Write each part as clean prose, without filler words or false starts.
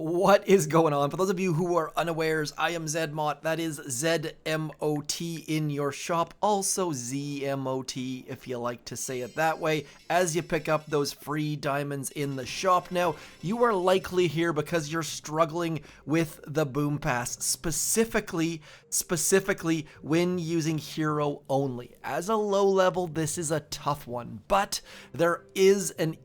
What is going on? For those of you who are unawares, I am Zmot. That is ZMOT in your shop. Also ZMOT if you like to say it that way. As you pick up those free diamonds in the shop. Now, you are likely here because you're struggling with the boom pass. Specifically when using hero only. As a low level, this is a tough one. But there is an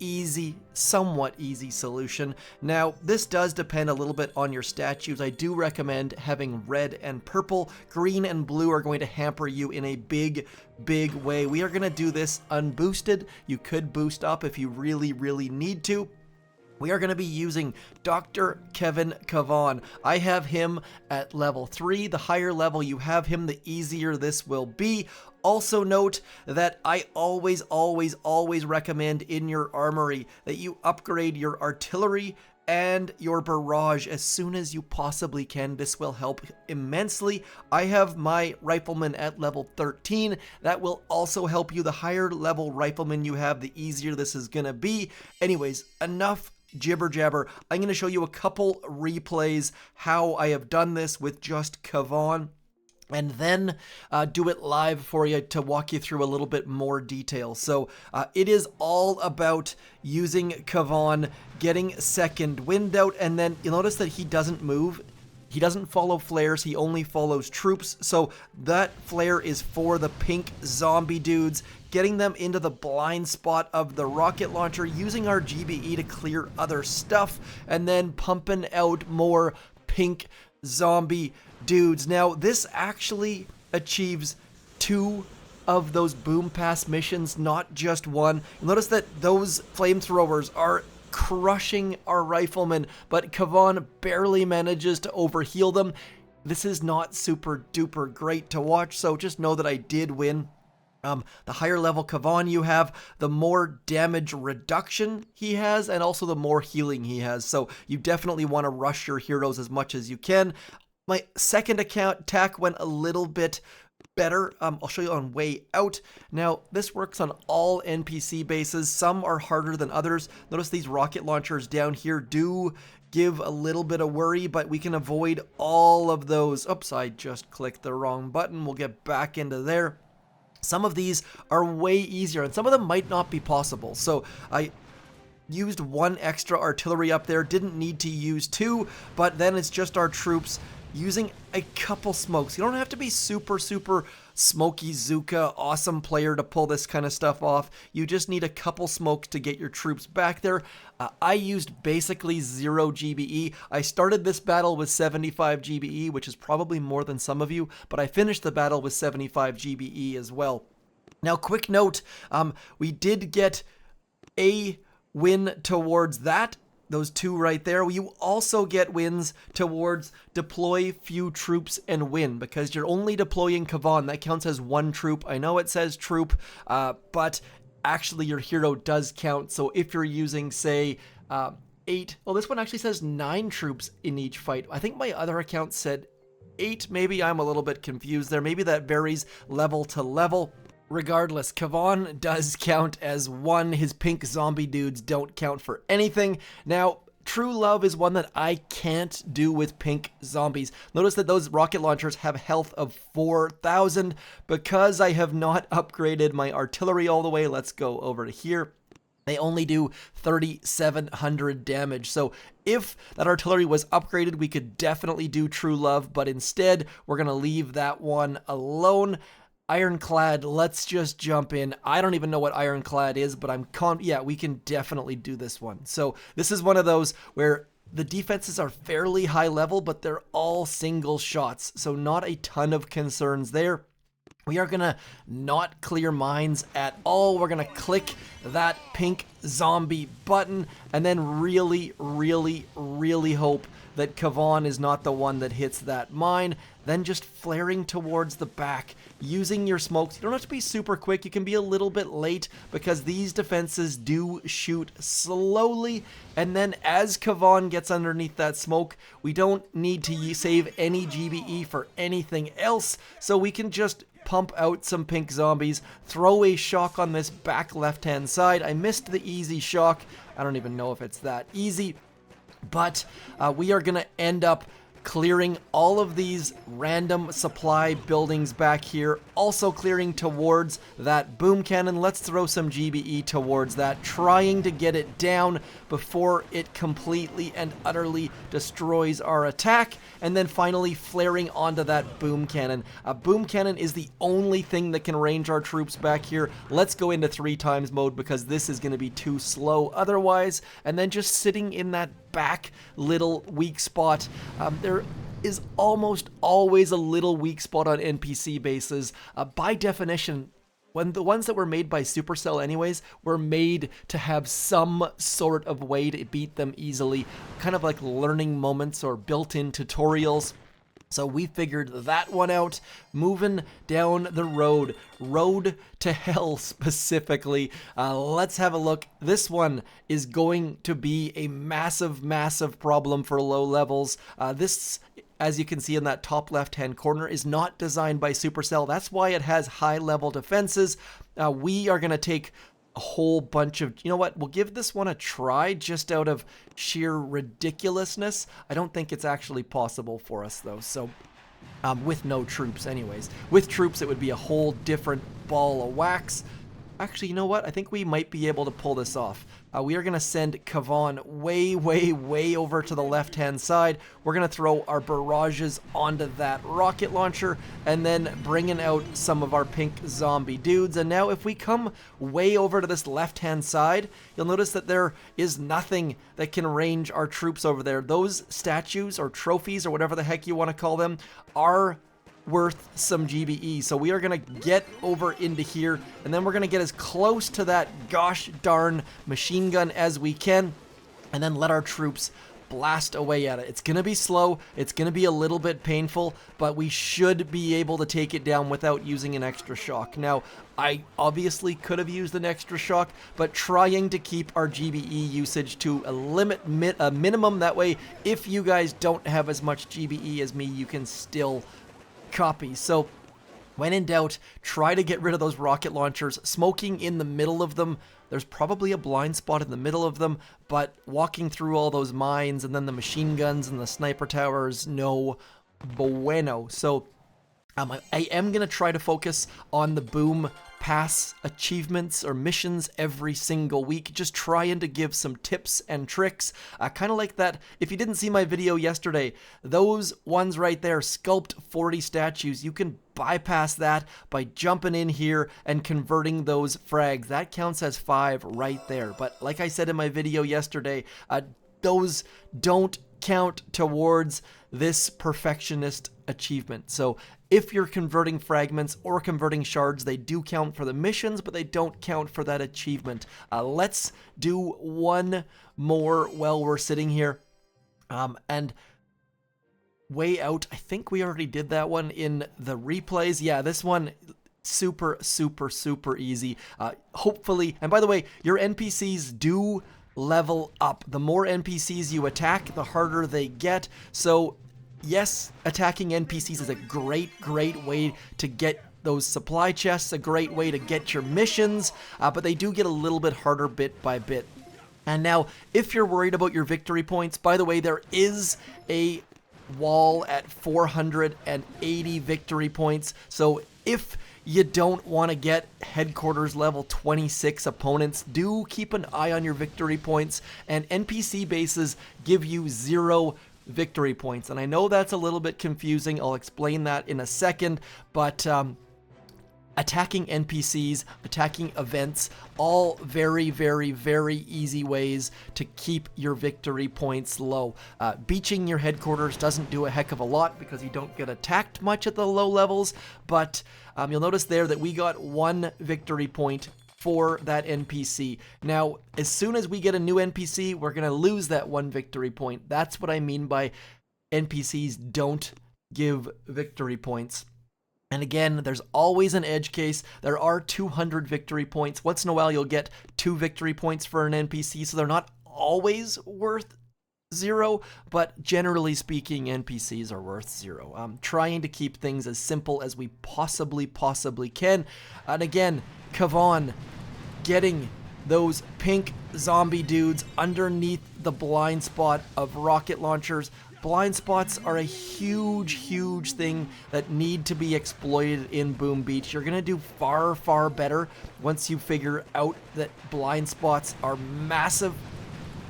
somewhat easy solution. Now, this does depend a little bit on your statues. I do recommend having red and purple. Green and blue are going to hamper you in a big way. We are going to do this unboosted. You could boost up if you really need to. We are going to be using Dr. Kavan. I have him at level 3. The higher level you have him, the easier this will be. Also note that I always recommend in your armory that you upgrade your artillery and your barrage as soon as you possibly can. This will help immensely. I have my Riflemen at level 13. That will also help you. The higher level Riflemen you have, the easier this is going to be. Anyways, enough jibber jabber. I'm going to show you a couple replays how I have done this with just Kavan, and then do it live for you to walk you through a little bit more detail. So it is all about using Kavan, getting second wind out, and then you'll notice that he doesn't move. He doesn't follow flares, he only follows troops. So that flare is for the pink zombie dudes, getting them into the blind spot of the rocket launcher, using our GBE to clear other stuff, and then pumping out more pink zombie dudes. Now, this actually achieves 2 of those boom pass missions, not just 1. You'll notice that those flamethrowers are crushing our Riflemen, but Kavan barely manages to overheal them. This is not super duper great to watch, so just know that I did win. The higher level Kavan you have, the more damage reduction he has, and also the more healing he has. So you definitely want to rush your heroes as much as you can. My second attack went a little bit better. I'll show you on way out. Now, this works on all NPC bases. Some are harder than others. Notice these rocket launchers down here do give a little bit of worry, but we can avoid all of those. Oops, I just clicked the wrong button. We'll get back into there. Some of these are way easier, and some of them might not be possible. So I used 1 extra artillery up there, didn't need to use 2, but then it's just our troops using a couple smokes. You don't have to be super smoky Zuka awesome player to pull this kind of stuff off. You just need a couple smokes to get your troops back there. I used basically 0 GBE. I started this battle with 75 GBE, which is probably more than some of you, but I finished the battle with 75 GBE as well. Now, quick note, we did get a win towards that. Those 2 right there. You also get wins towards deploy few troops and win, because you're only deploying Kavan. That counts as 1 troop. I know it says troop, but actually your hero does count. So if you're using, say, 8, well, this one actually says 9 troops in each fight. I think my other account said 8. Maybe I'm a little bit confused there. Maybe that varies level to level. Regardless, Kavan does count as 1. His pink zombie dudes don't count for anything. Now, True Love is one that I can't do with pink zombies. Notice that those rocket launchers have health of 4,000 because I have not upgraded my artillery all the way. Let's go over to here. They only do 3,700 damage. So if that artillery was upgraded, we could definitely do True Love, but instead we're going to leave that one alone. Ironclad, let's just jump in. I don't even know what Ironclad is, but yeah, we can definitely do this one. So this is one of those where the defenses are fairly high level, but they're all single shots, so not a ton of concerns there. We are gonna not clear mines at all. We're gonna click that pink zombie button and then really hope that Kavan is not the one that hits that mine. Then just flaring towards the back, using your smokes. You don't have to be super quick. You can be a little bit late because these defenses do shoot slowly. And then as Kavan gets underneath that smoke, we don't need to save any GBE for anything else. So we can just pump out some pink zombies, throw a shock on this back left-hand side. I missed the easy shock. I don't even know if it's that easy. But we are going to end up clearing all of these random supply buildings back here, also clearing towards that boom cannon. Let's throw some GBE towards that, trying to get it down before it completely and utterly destroys our attack, and then finally flaring onto that boom cannon. A boom cannon is the only thing that can range our troops back here. Let's go into 3x mode because this is going to be too slow otherwise, and then just sitting in that back little weak spot. There is almost always a little weak spot on NPC bases. By definition, when the ones that were made by Supercell anyways were made to have some sort of way to beat them easily, kind of like learning moments or built-in tutorials. So we figured that one out. Moving down the road to hell specifically. Let's have a look. This one is going to be a massive, massive problem for low levels. This, as you can see in that top left-hand corner, is not designed by Supercell. That's why it has high-level defenses. We are going to take a whole bunch of, you know what, we'll give this one a try just out of sheer ridiculousness. I don't think it's actually possible for us though, so with no troops anyways. With troops it would be a whole different ball of wax. Actually, you know what, I think we might be able to pull this off. We are going to send Kavan way, way, way over to the left-hand side. We're going to throw our barrages onto that rocket launcher and then bringing out some of our pink zombie dudes. And now if we come way over to this left-hand side, you'll notice that there is nothing that can range our troops over there. Those statues or trophies or whatever the heck you want to call them are worth some GBE. So we are going to get over into here, and then we're going to get as close to that gosh darn machine gun as we can, and then let our troops blast away at it. It's going to be slow, it's going to be a little bit painful, but we should be able to take it down without using an extra shock. Now, I obviously could have used an extra shock, but trying to keep our GBE usage to a minimum, that way if you guys don't have as much GBE as me, you can still copy. So when in doubt, try to get rid of those rocket launchers. Smoking in the middle of them, there's probably a blind spot in the middle of them, but walking through all those mines and then the machine guns and the sniper towers, no bueno. So I am going to try to focus on the boom pass achievements or missions every single week, just trying to give some tips and tricks, kind of like that. If you didn't see my video yesterday, those ones right there, sculpt 40 statues, you can bypass that by jumping in here and converting those frags. That counts as 5 right there. But like I said in my video yesterday, those don't count towards this perfectionist achievement. So if you're converting fragments or converting shards, they do count for the missions, but they don't count for that achievement. Let's do one more while we're sitting here. And way out, I think we already did that one in the replays. Yeah, this one, super, super, super easy. Hopefully, and by the way, your NPCs do level up. The more NPCs you attack, the harder they get. So yes, attacking NPCs is a great, great way to get those supply chests, a great way to get your missions, but they do get a little bit harder bit by bit. And now, if you're worried about your victory points, by the way, there is a wall at 480 victory points, so if you don't want to get headquarters level 26 opponents, do keep an eye on your victory points, and NPC bases give you 0 victory points. And I know that's a little bit confusing, I'll explain that in a second, but attacking NPCs, attacking events, all very, very, very easy ways to keep your victory points low. Beaching your headquarters doesn't do a heck of a lot because you don't get attacked much at the low levels, but you'll notice there that we got 1 victory point for that NPC. Now, as soon as we get a new NPC, we're going to lose that 1 victory point. That's what I mean by NPCs don't give victory points. And again, there's always an edge case. There are 200 victory points. Once in a while, you'll get 2 victory points for an NPC, so they're not always worth 0, but generally speaking, NPCs are worth 0. I'm trying to keep things as simple as we possibly can. And again, Kavan getting those pink zombie dudes underneath the blind spot of rocket launchers. Blind spots are a huge thing that need to be exploited in Boom Beach. You're going to do far better once you figure out that blind spots are massive.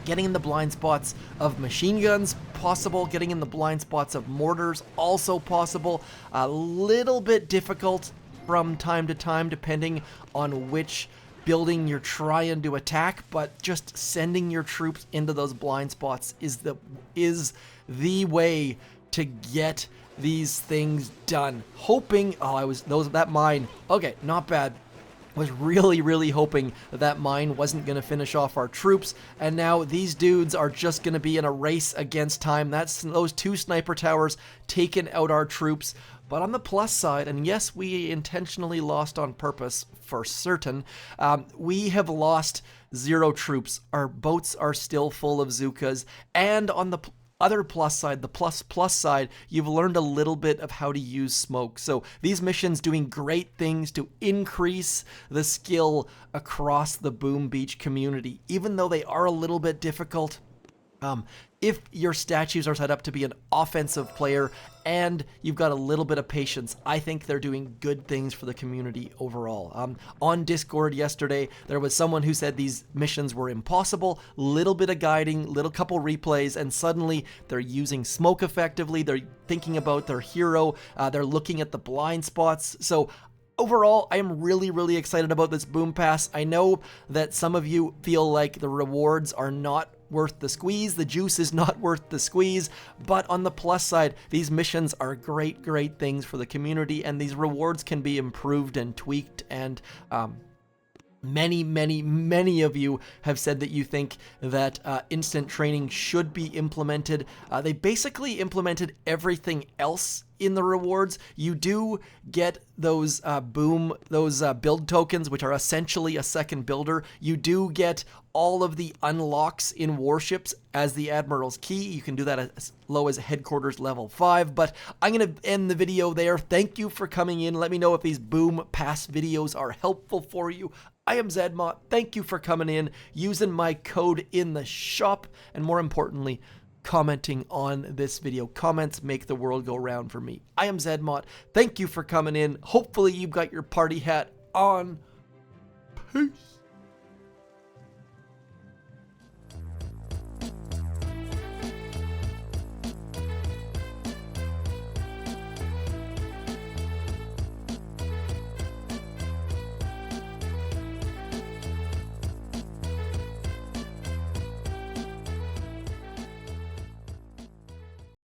Getting in the blind spots of machine guns, possible. Getting in the blind spots of mortars, also possible. A little bit difficult from time to time, depending on which building you're trying to attack, but just sending your troops into those blind spots is the way to get these things done. Hoping, that mine, okay, not bad. Was really hoping that mine wasn't going to finish off our troops, and now these dudes are just going to be in a race against time. That's those 2 sniper towers taking out our troops. But on the plus side, and yes, we intentionally lost on purpose for certain, we have lost 0 troops. Our boats are still full of Zookas, and on the other plus side, the plus side, you've learned a little bit of how to use smoke. So these missions doing great things to increase the skill across the Boom Beach community, even though they are a little bit difficult. If your statues are set up to be an offensive player and you've got a little bit of patience, I think they're doing good things for the community overall. On Discord yesterday, there was someone who said these missions were impossible, little bit of guiding, little couple replays, and suddenly they're using smoke effectively, they're thinking about their hero, they're looking at the blind spots. So overall, I am really excited about this Boom Pass. I know that some of you feel like the rewards are not worth the squeeze, the juice is not worth the squeeze, but on the plus side, these missions are great things for the community, and these rewards can be improved and tweaked, and many of you have said that you think that instant training should be implemented. They basically implemented everything else in the rewards. You do get those build tokens, which are essentially a second builder. You do get all of the unlocks in warships as the Admiral's Key. You can do that as low as headquarters level 5, but I'm going to end the video there. Thank you for coming in. Let me know if these Boom Pass videos are helpful for you. I am Zedmot. Thank you for coming in, using my code in the shop, and more importantly, commenting on this video. Comments make the world go round for me. I am Zedmot. Thank you for coming in. Hopefully you've got your party hat on. Peace.